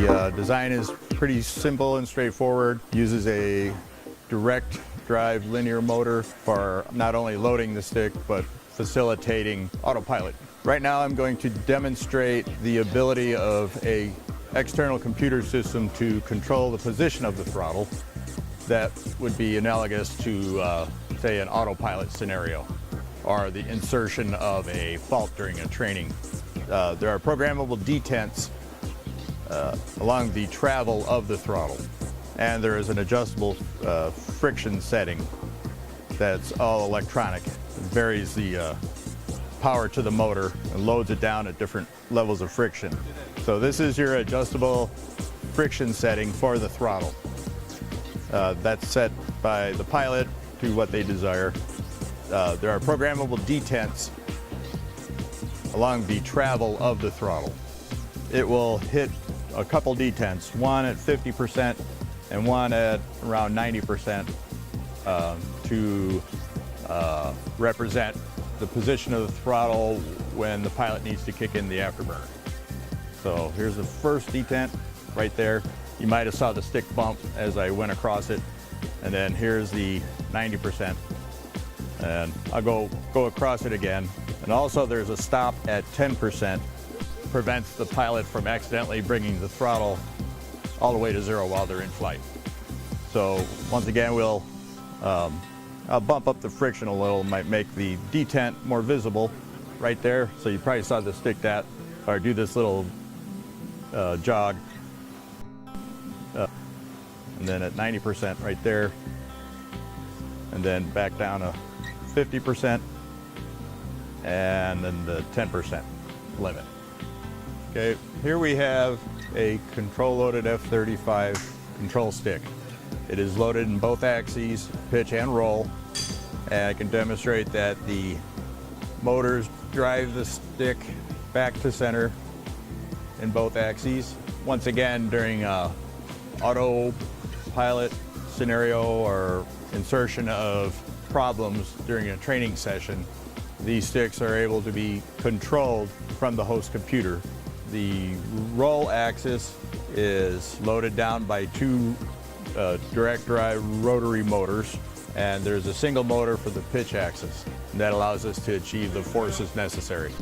The design is pretty simple and straightforward. Uses a direct drive linear motor for not only loading the stick but facilitating autopilot. Right now I'm going to demonstrate the ability of an external computer system to control the position of the throttle. That would be analogous to say an autopilot scenario or the insertion of a fault during a training. There are programmable detents along the travel of the throttle, and there is an adjustable friction setting that's all electronic. It varies the power to the motor and loads it down at different levels of friction. So this is your adjustable friction setting for the throttle. That's set by the pilot to what they desire. There are programmable detents along the travel of the throttle. It will hit a couple detents, one at 50% and one at around 90% to represent the position of the throttle when the pilot needs to kick in the afterburner. So here's the first detent right there. You might have saw the stick bump as I went across it. And then here's the 90%. And I'll go across it again. And also there's a stop at 10%. Prevents the pilot from accidentally bringing the throttle all the way to zero while they're in flight. So once again, I'll bump up the friction a little, might make the detent more visible right there. So you probably saw the stick that, or do this little jog. And then at 90% right there, and then back down to 50%, and then the 10% limit. Okay, here we have a control-loaded F-35 control stick. It is loaded in both axes, pitch and roll, and I can demonstrate that the motors drive the stick back to center in both axes. Once again, during autopilot scenario or insertion of problems during a training session, these sticks are able to be controlled from the host computer. The roll axis is loaded down by two direct drive rotary motors, and there's a single motor for the pitch axis. And that allows us to achieve the forces necessary.